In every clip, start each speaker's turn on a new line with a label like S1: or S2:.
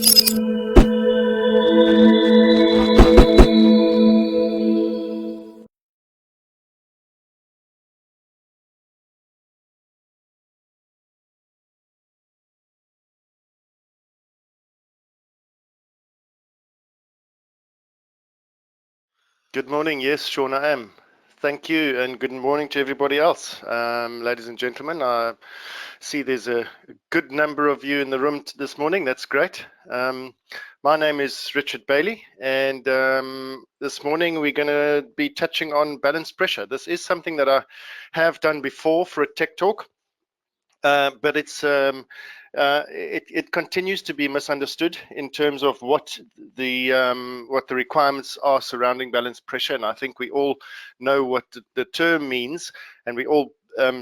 S1: Good morning. Yes, Sean, I am. Thank you, and good morning to everybody else. Ladies and gentlemen, I see there's a good number of you in the room this morning. That's great. My name is Richard Bailey, and this morning we're going to be touching on balanced pressure. This is something that I have done before for a tech talk, but it continues to be misunderstood in terms of what the requirements are surrounding balanced pressure, and I think we all know what the term means, and we all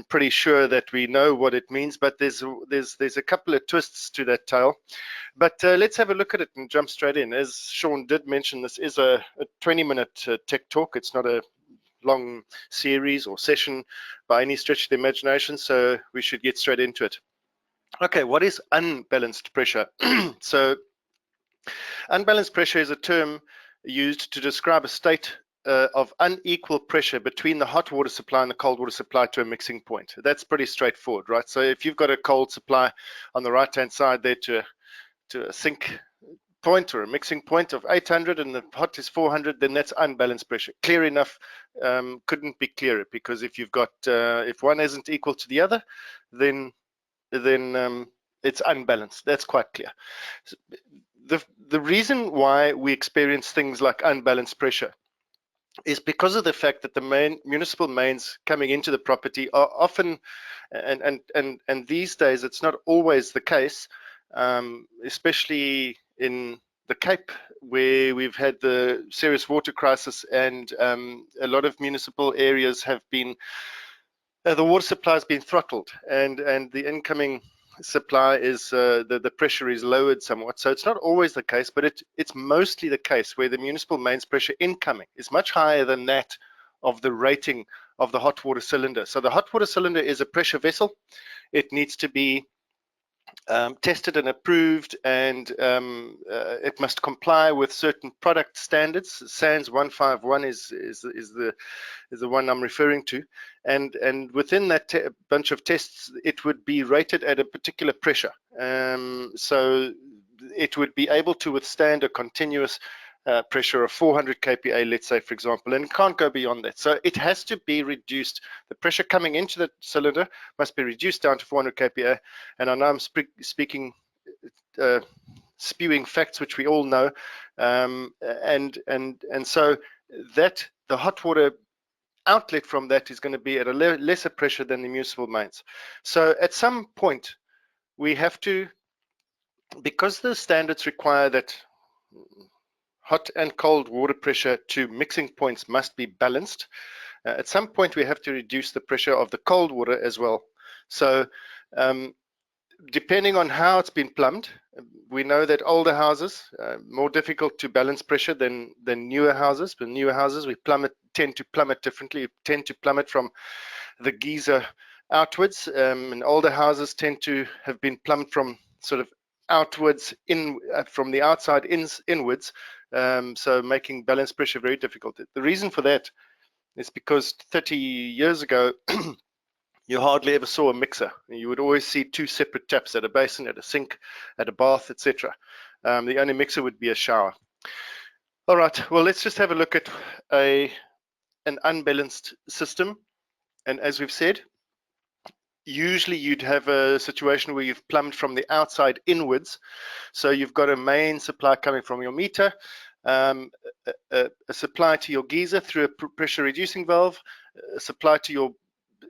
S1: pretty sure that we know what it means. But there's a couple of twists to that tale. But let's have a look at it and jump straight in. As Sean did mention, this is a 20-minute tech talk. It's not a long series or session by any stretch of the imagination, so we should get straight into it. Okay, what is unbalanced pressure? So unbalanced pressure is a term used to describe a state of unequal pressure between the hot water supply and the cold water supply to a mixing point. That's pretty straightforward, right? So if you've got a cold supply on the right hand side there to a sink point or a mixing point of 800 and the hot is 400, then that's unbalanced pressure. Clear enough. Couldn't be clearer, because if you've got if one isn't equal to the other, then it's unbalanced. That's quite clear. The reason why we experience things like unbalanced pressure is because of the fact that the municipal mains coming into the property are often, and these days it's not always the case, especially in the Cape, where we've had the serious water crisis, and a lot of municipal areas have been, the water supply has been throttled, and the incoming supply is the pressure is lowered somewhat. So it's not always the case, but it's mostly the case where the municipal mains pressure incoming is much higher than that of the rating of the hot water cylinder. So the hot water cylinder is a pressure vessel. It needs to be tested and approved, and it must comply with certain product standards. SANS 151 is the one I'm referring to, and within that bunch of tests, it would be rated at a particular pressure. So it would be able to withstand a continuous pressure of 400 kPa, let's say, for example, and it can't go beyond that. So it has to be reduced. The pressure coming into the cylinder must be reduced down to 400 kPa. And I know I'm speaking, spewing facts which we all know, and so that the hot water outlet from that is going to be at a lesser pressure than the municipal mains. So at some point we have to, because the standards require that hot and cold water pressure to mixing points must be balanced, at some point we have to reduce the pressure of the cold water as well. So depending on how it's been plumbed, we know that older houses more difficult to balance pressure than newer houses. But newer houses, we tend to plumb it differently. We tend to plumb it from the geyser outwards, and older houses tend to have been plumbed from sort of outwards from the outside inwards, so making balance pressure very difficult. The reason for that is because 30 years ago you hardly ever saw a mixer. You would always see two separate taps, at a basin, at a sink, at a bath, etc. The only mixer would be a shower. All right, well, let's just have a look at an unbalanced system. And as we've said, usually you'd have a situation where you've plumbed from the outside inwards. So you've got a main supply coming from your meter, a supply to your geyser through a pressure reducing valve, a supply to your,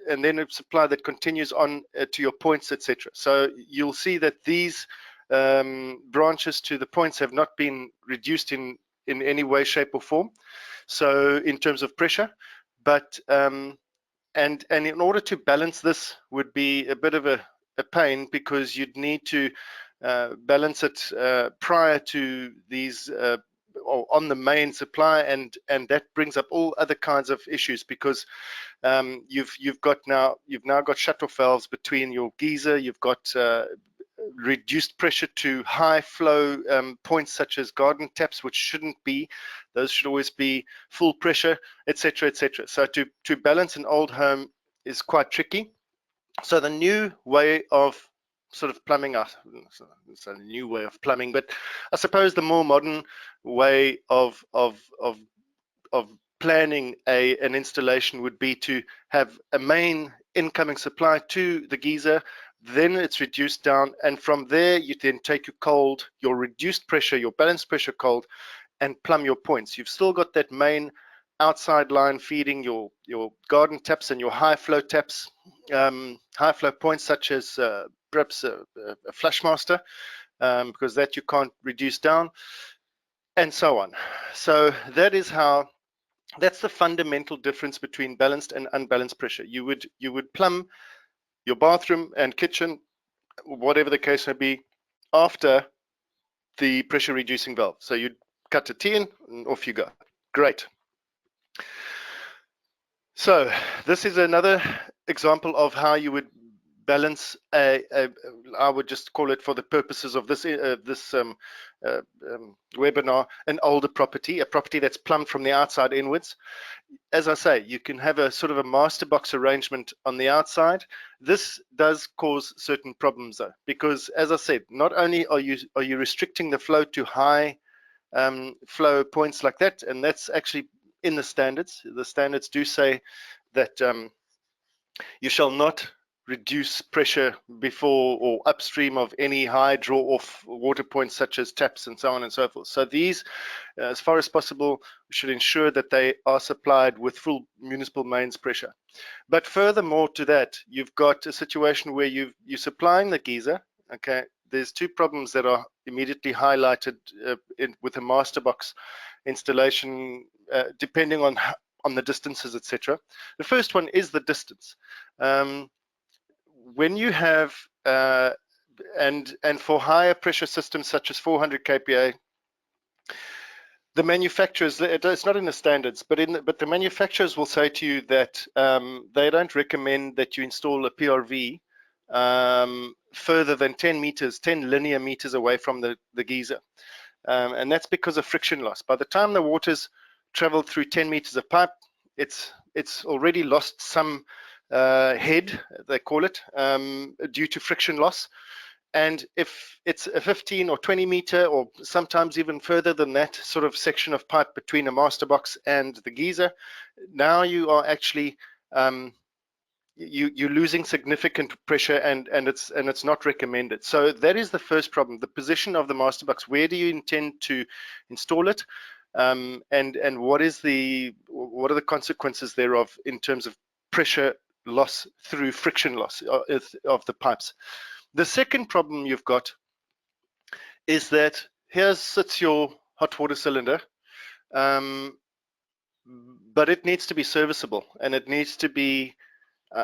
S1: and then a supply that continues on to your points, etc. So you'll see that these branches to the points have not been reduced in any way, shape, or form. So in terms of pressure, but and in order to balance this would be a bit of a pain, because you'd need to balance it prior to these or on the main supply, and that brings up all other kinds of issues, because you've now got shut-off valves between your geyser. You've got reduced pressure to high flow points such as garden taps, which shouldn't be. Those should always be full pressure, etc., etc. So to balance an old home is quite tricky. So the new way of sort of plumbing, it's a new way of plumbing, but I suppose the more modern way of planning an installation would be to have a main incoming supply to the geyser, then it's reduced down, and from there you then take your cold, your reduced pressure, your balanced pressure cold, and plumb your points. You've still got that main outside line feeding your garden taps and your high flow taps, high flow points such as perhaps a flush master, because that you can't reduce down, and so on. So that is how, that's the fundamental difference between balanced and unbalanced pressure. You would plumb your bathroom and kitchen, whatever the case may be, after the pressure reducing valve. So you'd cut a T in and off you go. Great. So this is another example of how you would balance I would just call it, for the purposes of this webinar, an older property, a property that's plumbed from the outside inwards. As I say, you can have a sort of a master box arrangement on the outside. This does cause certain problems though, because as I said, not only are you restricting the flow to high flow points like that, and that's actually in the standards. The standards do say that you shall not reduce pressure before or upstream of any high draw off water points such as taps and so on and so forth. So these, as far as possible, should ensure that they are supplied with full municipal mains pressure. But furthermore to that, you've got a situation where you're supplying the geyser. Okay, there's two problems that are immediately highlighted with a master box installation, depending on the distances, etc. The first one is the distance. When you have and for higher pressure systems such as 400 kPa, the manufacturers, it's not in the standards, but the manufacturers will say to you that they don't recommend that you install a PRV further than 10 meters, 10 linear meters away from the geyser. And that's because of friction loss. By the time the water's traveled through 10 meters of pipe, it's already lost some head, they call it, due to friction loss. And if it's a 15 or 20 meter, or sometimes even further than that, sort of section of pipe between a master box and the geyser, now you are actually you're losing significant pressure, and it's not recommended. So that is the first problem: the position of the master box. Where do you intend to install it, and what are the consequences thereof in terms of pressure loss through friction loss of the pipes? The second problem you've got is that here sits your hot water cylinder, but it needs to be serviceable, and it needs to be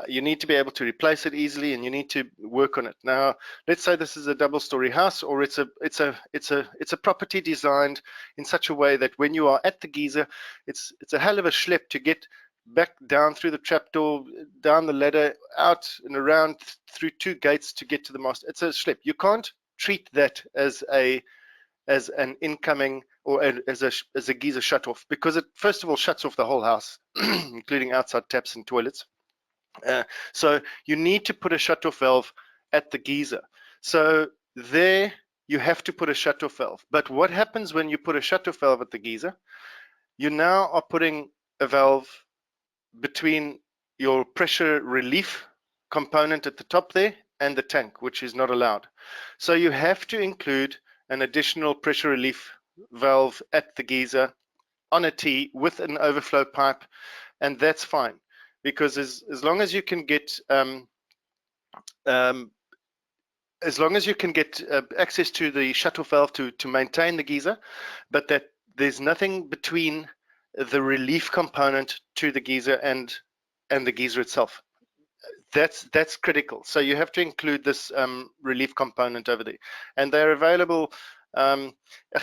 S1: you need to be able to replace it easily, and you need to work on it. Now, let's say this is a double-story house, or it's a property designed in such a way that when you are at the geyser, it's a hell of a schlep to get back down through the trapdoor, down the ladder, out and around through two gates to get to the master. It's a schlep. You can't treat that as an incoming or as a geyser shut off, because it first of all shuts off the whole house, including outside taps and toilets. So you need to put a shutoff valve at the geyser. So there you have to put a shutoff valve. But what happens when you put a shutoff valve at the geyser? You now are putting a valve between your pressure relief component at the top there and the tank, which is not allowed. So you have to include an additional pressure relief valve at the geyser on a T with an overflow pipe, and that's fine. Because as long as you can get access to the shutoff valve to maintain the geyser, but that there's nothing between the relief component to the geyser and the geyser itself. That's critical. So you have to include this relief component over there, and they're available. I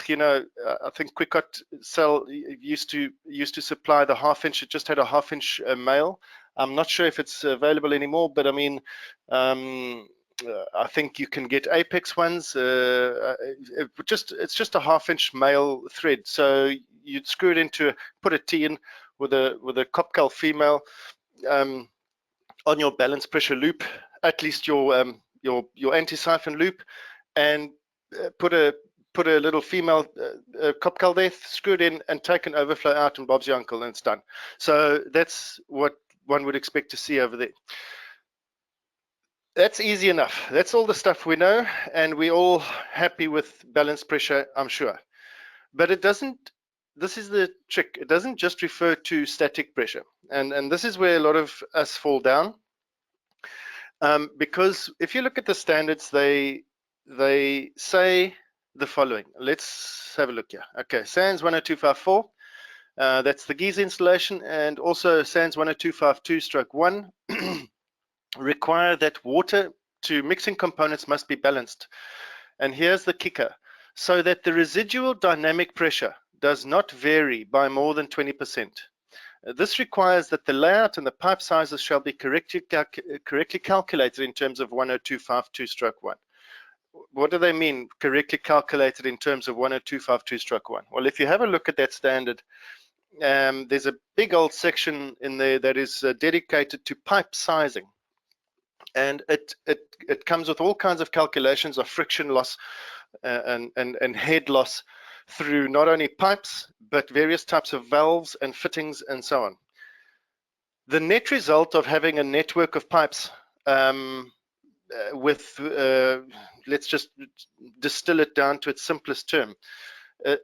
S1: think Quickot used to supply the half-inch. It just had a half-inch male. I'm not sure if it's available anymore, but I mean, I think you can get Apex ones. It's just a 1/2 inch male thread. So you'd screw it into, put a T in with a Kopkal female on your balance pressure loop, at least your anti-siphon loop, and put a little female Kopkal there, screw it in, and take an overflow out, and Bob's your uncle, and it's done. So that's what one would expect to see over there. That's easy enough. That's all the stuff we know, and we're all happy with balance pressure, I'm sure. But it doesn't, this is the trick, it doesn't just refer to static pressure. And this is where a lot of us fall down. Because if you look at the standards, they say the following. Let's have a look here. Okay, SANS 10254, that's the Giza installation, and also SANS 10252/1 require that water to mixing components must be balanced. And here's the kicker: so that the residual dynamic pressure does not vary by more than 20%. This requires that the layout and the pipe sizes shall be correctly calculated in terms of 10252/1. What do they mean, correctly calculated in terms of 10252/1? Well, if you have a look at that standard, there's a big old section in there that is dedicated to pipe sizing. And it comes with all kinds of calculations of friction loss and head loss through not only pipes, but various types of valves and fittings and so on. The net result of having a network of pipes let's just distill it down to its simplest term.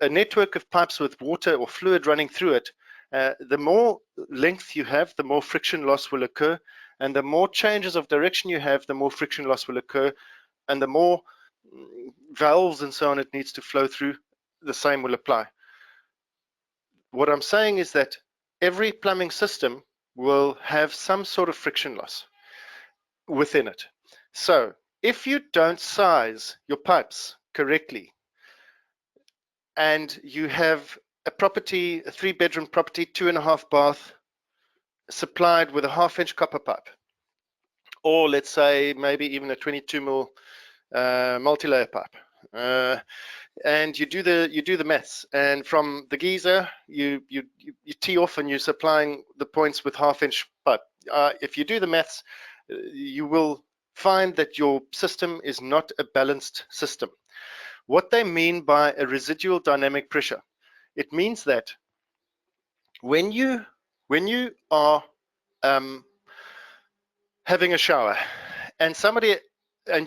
S1: A network of pipes with water or fluid running through it, the more length you have, the more friction loss will occur, and the more changes of direction you have, the more friction loss will occur, and the more valves and so on it needs to flow through, the same will apply. What I'm saying is that every plumbing system will have some sort of friction loss within it. So if you don't size your pipes correctly, and you have a property, a 3-bedroom property, 2.5 bath, supplied with a 1/2 inch copper pipe, or let's say maybe even a 22 mil multi-layer pipe, and you do the maths, and from the Giza you tee off and you're supplying the points with 1/2 inch pipe. If you do the maths, you will find that your system is not a balanced system. What they mean by a residual dynamic pressure, it means that when you are having a shower and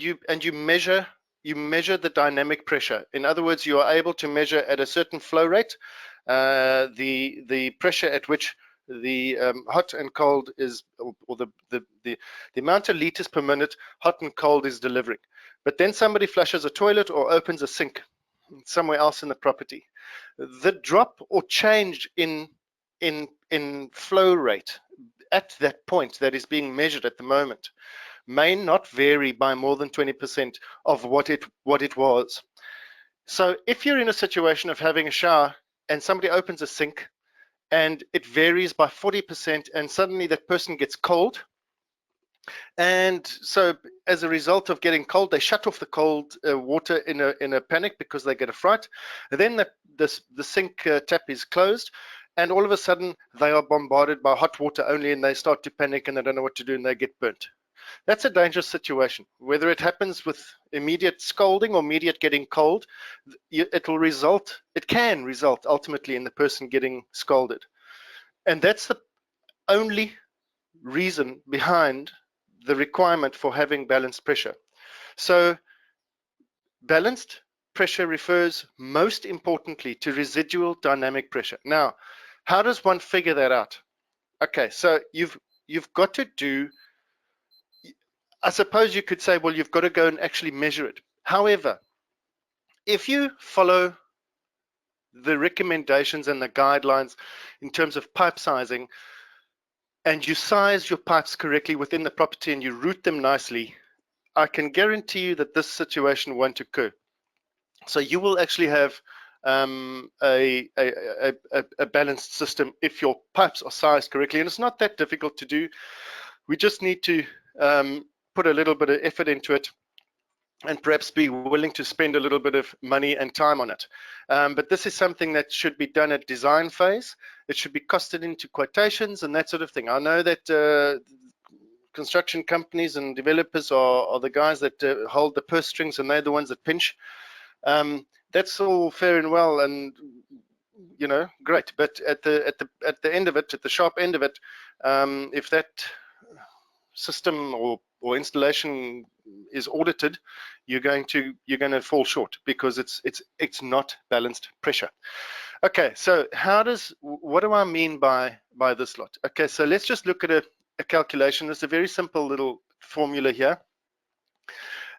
S1: you measure the dynamic pressure. In other words, you are able to measure at a certain flow rate the pressure at which the hot and cold is, or the amount of liters per minute hot and cold is delivering. But then somebody flushes a toilet or opens a sink somewhere else in the property. The drop or change in flow rate at that point that is being measured at the moment may not vary by more than 20% of what it was. So if you're in a situation of having a shower and somebody opens a sink and it varies by 40%, and suddenly that person gets cold, and so as a result of getting cold, they shut off the cold water in a panic because they get a fright. And then the sink tap is closed, and all of a sudden they are bombarded by hot water only, and they start to panic and they don't know what to do and they get burnt. That's a dangerous situation. Whether it happens with immediate scalding or immediate getting cold, it can result ultimately in the person getting scalded. And that's the only reason behind the requirement for having balanced pressure. So balanced pressure refers most importantly to residual dynamic pressure. Now, how does one figure that out? Okay, so you've got to do, I suppose you could say, well, you've got to go and actually measure it. However, if you follow the recommendations and the guidelines in terms of pipe sizing, and you size your pipes correctly within the property and you route them nicely, I can guarantee you that this situation won't occur. So you will actually have a balanced system if your pipes are sized correctly, and it's not that difficult to do. We just need to put a little bit of effort into it, and perhaps be willing to spend a little bit of money and time on it. But this is something that should be done at design phase. It should be costed into quotations and that sort of thing. I know that construction companies and developers are the guys that hold the purse strings, and they're the ones that pinch. That's all fair and well, and you know, great. But at the end of it, at the sharp end of it, if that system or installation is audited, you're going to fall short, because it's not balanced pressure. Okay, so what do I mean by this lot? Okay, so let's just look at a calculation. There's a very simple little formula here,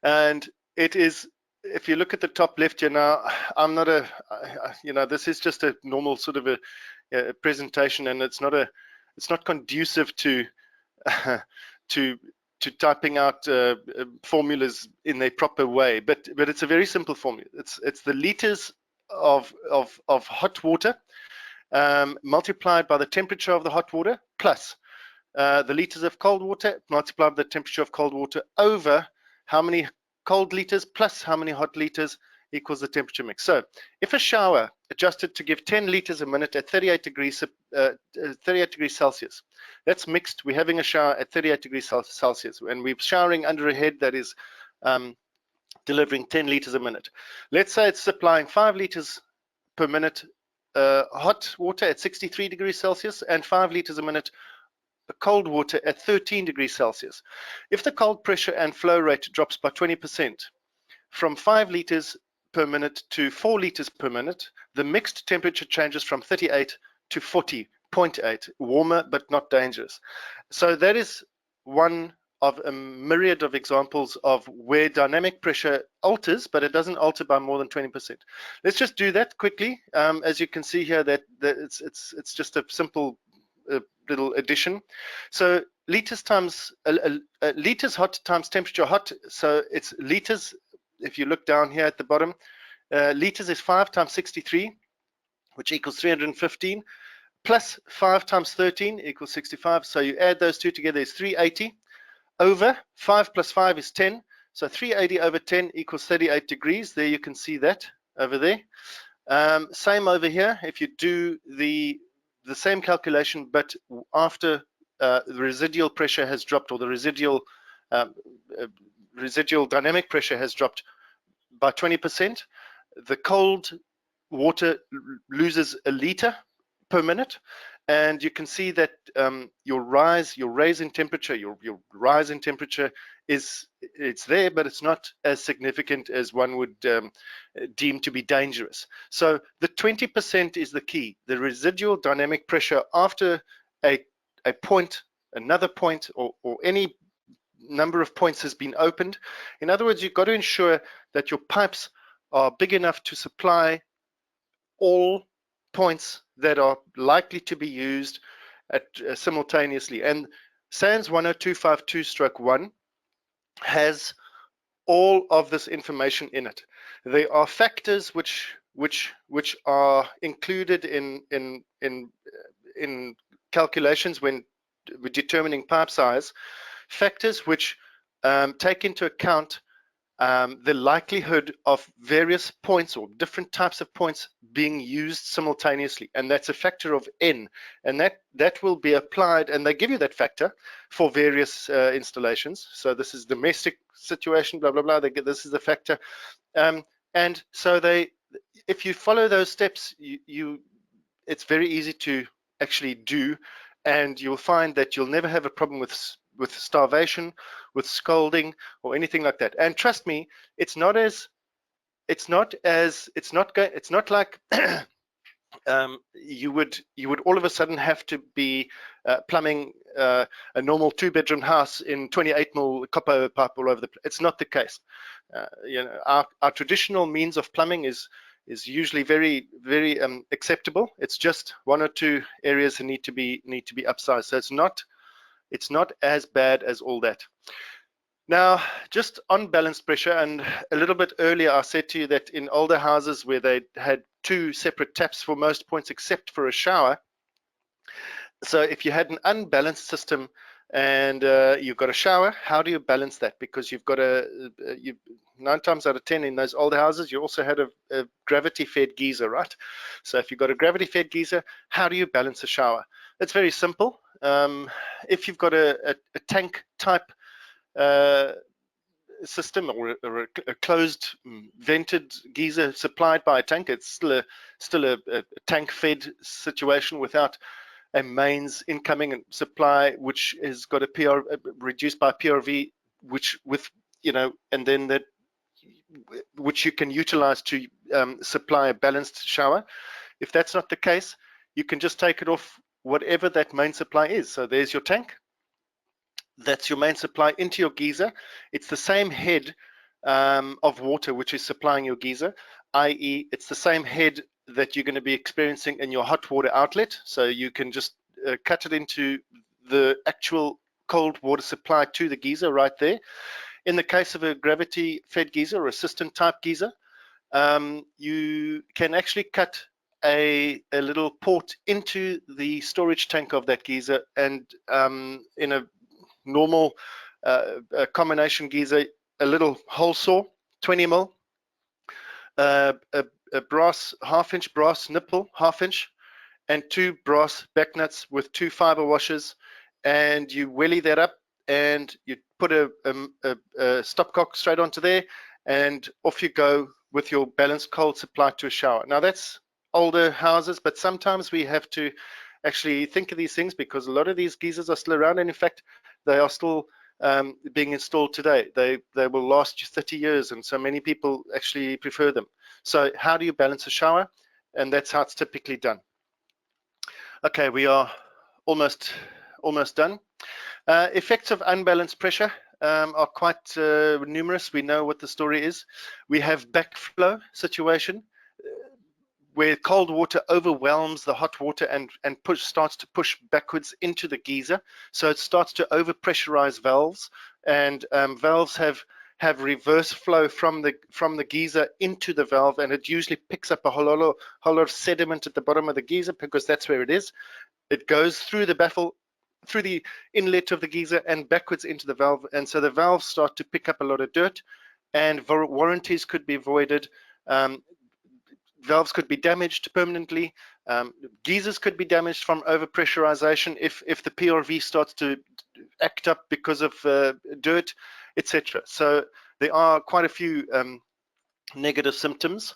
S1: and it is, if you look at the top left here now, I'm not this is just a normal sort of a presentation, and it's not conducive to to typing out formulas in a proper way, but it's a very simple formula. It's the liters of hot water multiplied by the temperature of the hot water plus the liters of cold water multiplied by the temperature of cold water over how many cold liters plus how many hot liters equals the temperature mix. So if a shower adjusted to give 10 liters a minute at 38 degrees Celsius, that's mixed. We're having a shower at 38 degrees Celsius, and we're showering under a head that is delivering 10 liters a minute. Let's say it's supplying 5 liters per minute hot water at 63 degrees Celsius and 5 liters a minute cold water at 13 degrees Celsius. If the cold pressure and flow rate drops by 20%, from 5 liters per minute to 4 liters per minute, the mixed temperature changes from 38 to 40.8, warmer but not dangerous. So that is one of a myriad of examples of where dynamic pressure alters, but it doesn't alter by more than 20%. Let's just do that quickly. As you can see here, that it's just a simple little addition. So liters times liters hot times temperature hot. So it's liters. If you look down here at the bottom, liters is 5 times 63, which equals 315, plus 5 times 13 equals 65. So you add those two together is 380 over 5 plus 5 is 10. So 380 over 10 equals 38 degrees. There you can see that over there. Same over here. If you do the same calculation, but after the residual pressure has dropped, or the residual dynamic pressure has dropped by 20%, the cold water loses a liter per minute, and you can see that your rise in temperature it's there, but it's not as significant as one would deem to be dangerous. So the 20% is the key. The residual dynamic pressure after a point, another point, or any number of points has been opened. In other words, you've got to ensure that your pipes are big enough to supply all points that are likely to be used at simultaneously. And SANS 10252/1 has all of this information in it. There are factors which are included in calculations when we're determining pipe size, factors which take into account the likelihood of various points or different types of points being used simultaneously, and that's a factor of n, and that will be applied, and they give you that factor for various installations. So this is domestic situation, blah blah blah. This is the factor, and so if you follow those steps, it's very easy to actually do, and you'll find that you'll never have a problem with starvation, with scalding, or anything like that. And trust me, it's not like you would all of a sudden have to be plumbing a normal 2-bedroom house in 28mm copper pipe all over the place. It's not the case. Our traditional means of plumbing is usually very, very acceptable. It's just 1 or 2 areas that need to be upsized. So it's not as bad as all that. Now, just on balanced pressure, and a little bit earlier I said to you that in older houses where they had 2 separate taps for most points except for a shower, so if you had an unbalanced system, and you've got a shower. How do you balance that? Because you've got you 9 times out of 10 in those older houses, you also had a gravity-fed geyser, right? So if you've got a gravity-fed geyser, how do you balance a shower? It's very simple. If you've got a tank type system, or a closed vented geyser supplied by a tank, it's still a tank-fed situation without a mains incoming and supply, which has got a PR reduced by PRV, which and then that which you can utilize to supply a balanced shower. If that's not the case, you can just take it off whatever that main supply is. So there's your tank. That's your main supply into your geyser. It's the same head of water which is supplying your geyser, i.e. it's the same head that you're going to be experiencing in your hot water outlet. So you can just cut it into the actual cold water supply to the geyser right there. In the case of a gravity fed geyser or a cistern type geyser, you can actually cut a little port into the storage tank of that geyser, and in a normal a combination geyser, a little hole saw, 20 mil, a brass half-inch brass nipple, half-inch, and 2 brass back nuts with 2 fiber washers, and you welly that up, and you put a stopcock straight onto there, and off you go with your balanced cold supply to a shower. Now that's older houses, but sometimes we have to actually think of these things, because a lot of these geysers are still around, and in fact they are still being installed today. They will last you 30 years, and so many people actually prefer them. So how do you balance a shower? And that's how it's typically done. Okay, we are almost done. Effects of unbalanced pressure are quite numerous. We know what the story is. We have backflow situation, where cold water overwhelms the hot water and starts to push backwards into the geyser. So it starts to overpressurize valves, and valves have reverse flow from the geyser into the valve, and it usually picks up a whole lot of sediment at the bottom of the geyser, because that's where it is. It goes through the baffle, through the inlet of the geyser, and backwards into the valve, and so the valves start to pick up a lot of dirt, and warranties could be voided. Valves could be damaged permanently. Geysers could be damaged from overpressurization if the PRV starts to act up because of dirt, etc. So there are quite a few negative symptoms.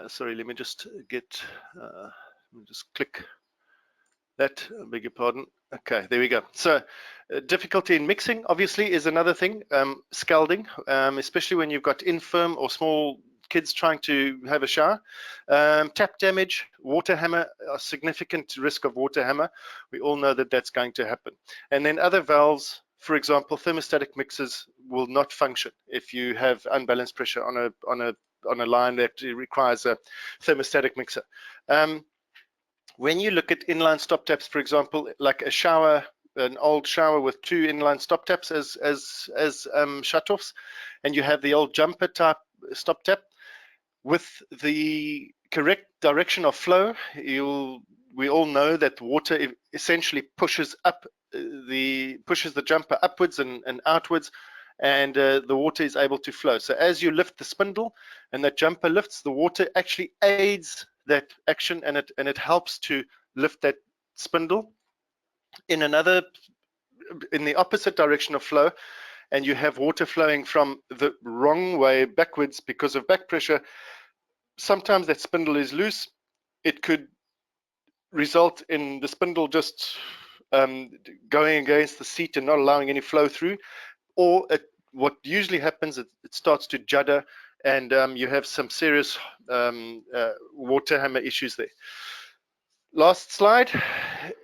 S1: Sorry, let me just get, let me just click that, I beg your pardon. Okay, there we go. So difficulty in mixing, obviously, is another thing. Scalding, especially when you've got infirm or small kids trying to have a shower. Tap damage, water hammer, a significant risk of water hammer. We all know that that's going to happen. And then other valves, for example, thermostatic mixers will not function if you have unbalanced pressure on a line that requires a thermostatic mixer. When you look at inline stop taps, for example, like a shower, an old shower with 2 inline stop taps as shutoffs, and you have the old jumper type stop tap, with the correct direction of flow, we all know that water essentially pushes the jumper upwards and outwards, and the water is able to flow. So as you lift the spindle and that jumper lifts, the water actually aids that action, and it helps to lift that spindle in the opposite direction of flow, and you have water flowing from the wrong way backwards because of back pressure. Sometimes that spindle is loose. It could result in the spindle just going against the seat and not allowing any flow through, or what usually happens, it starts to judder, and you have some serious water hammer issues there. Last slide.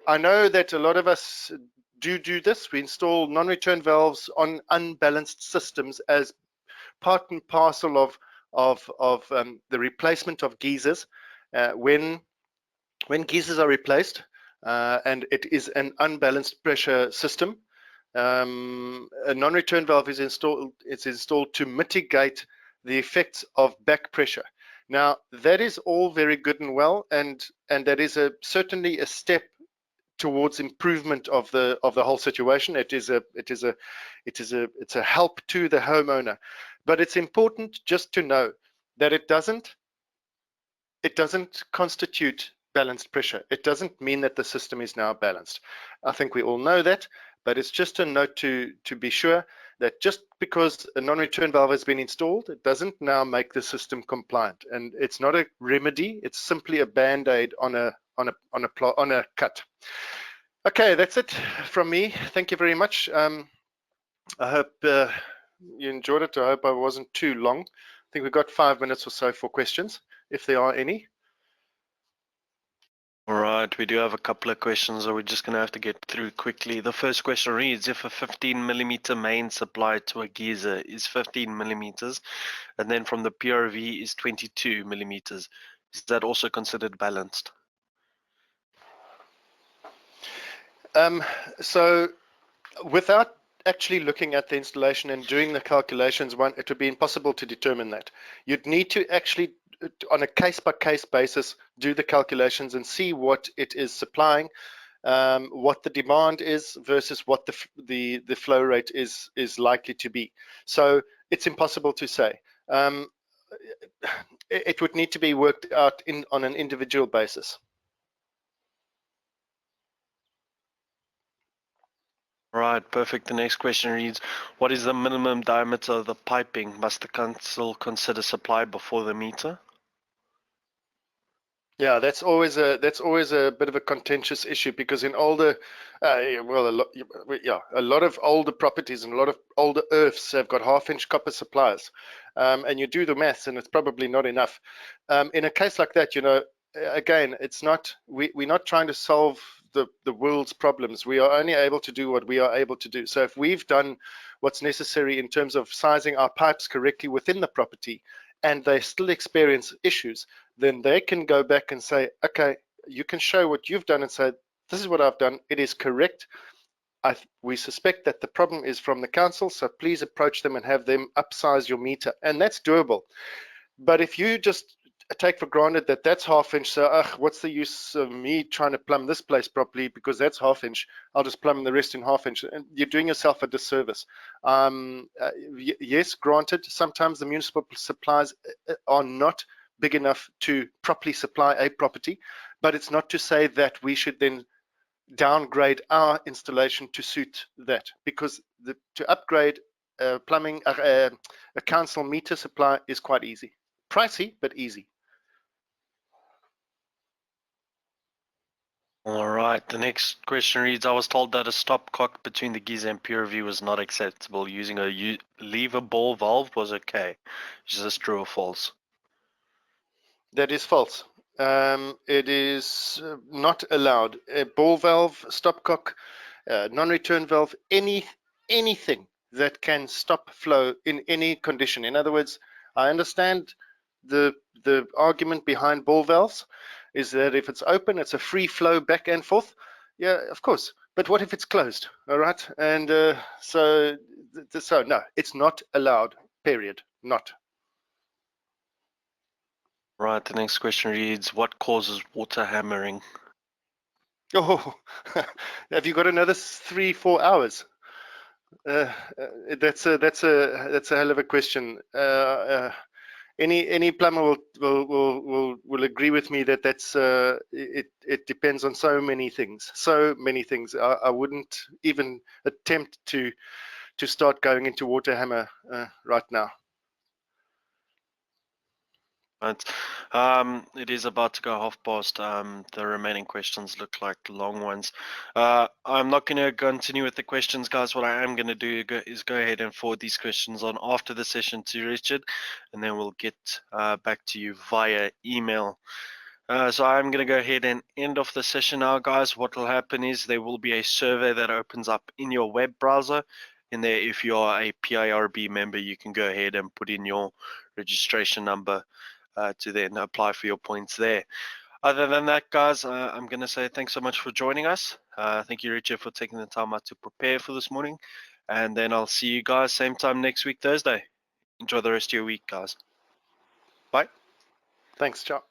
S1: I know that a lot of us do this. We install non-return valves on unbalanced systems as part and parcel of the replacement of geysers. When geysers are replaced and it is an unbalanced pressure system, a non-return valve is installed. It's installed to mitigate the effects of back pressure. Now that is all very good and well, and that is certainly a step towards improvement of the whole situation. It's a help to the homeowner, but it's important just to know that it doesn't constitute balanced pressure. It doesn't mean that the system is now balanced. I think we all know that, but it's just a note to be sure that just because a non-return valve has been installed, it doesn't now make the system compliant. And it's not a remedy, it's simply a band-aid on a cut. Okay, that's it from me. Thank you very much. I hope you enjoyed it. I hope I wasn't too long. I think we've got 5 minutes or so for questions, if there are any.
S2: All right, we do have a couple of questions that we're just going to have to get through quickly. The first question reads, if a 15mm main supplied to a geyser is 15 millimeters, and then from the PRV is 22 millimeters, is that also considered balanced?
S1: So without actually looking at the installation and doing the calculations, it would be impossible to determine that. You'd need to actually, on a case-by-case basis, do the calculations and see what it is supplying, what the demand is versus what the flow rate is likely to be. So it's impossible to say. It would need to be worked out on an individual basis.
S2: Right, perfect. The next question reads, what is the minimum diameter of the piping? Must the council consider supply before the meter?
S1: Yeah, that's always a bit of a contentious issue, because in older, well, a lot of older properties and a lot of older earths have got half-inch copper supplies, and you do the maths, and it's probably not enough. In a case like that, again, it's not we're not trying to solve the world's problems. We are only able to do what we are able to do. So if we've done what's necessary in terms of sizing our pipes correctly within the property, and they still experience issues, then they can go back and say, okay, you can show what you've done and say, this is what I've done, it is correct. We suspect that the problem is from the council, so please approach them and have them upsize your meter. And that's doable. But if you just take for granted that that's half-inch, so what's the use of me trying to plumb this place properly because that's half-inch, I'll just plumb the rest in half-inch, and you're doing yourself a disservice. Yes, granted, sometimes the municipal supplies are not big enough to properly supply a property, but it's not to say that we should then downgrade our installation to suit that, because to upgrade plumbing, a council meter supply is quite easy. Pricey, but easy.
S2: All right, the next question reads, I was told that a stopcock between the geyser and PRV was not acceptable. Using a lever ball valve was okay. Is this true or false?
S1: That is false. It is not allowed. A ball valve, stopcock, non-return valve, anything that can stop flow in any condition. In other words, I understand the argument behind ball valves is that if it's open, it's a free flow back and forth. Yeah, of course. But what if it's closed? All right. And so no, it's not allowed, period. Not.
S2: Right, the next question reads, what causes water hammering?
S1: Oh, have you got another 3-4 hours? That's a hell of a question. Any plumber will agree with me that it depends on so many things. So many things. I wouldn't even attempt to start going into water hammer right now.
S2: Right. It is about to go past. The remaining questions look like long ones. I'm not going to continue with the questions, guys. What I am going to do is go ahead and forward these questions on after the session to Richard, and then we'll get back to you via email. So I'm going to go ahead and end off the session now, guys. What will happen is there will be a survey that opens up in your web browser. In there, if you are a PIRB member, you can go ahead and put in your registration number to then apply for your points there. Other than that, guys, I'm going to say thanks so much for joining us. Thank you, Richard, for taking the time out to prepare for this morning. And then I'll see you guys same time next week, Thursday. Enjoy the rest of your week, guys. Bye.
S1: Thanks, ciao.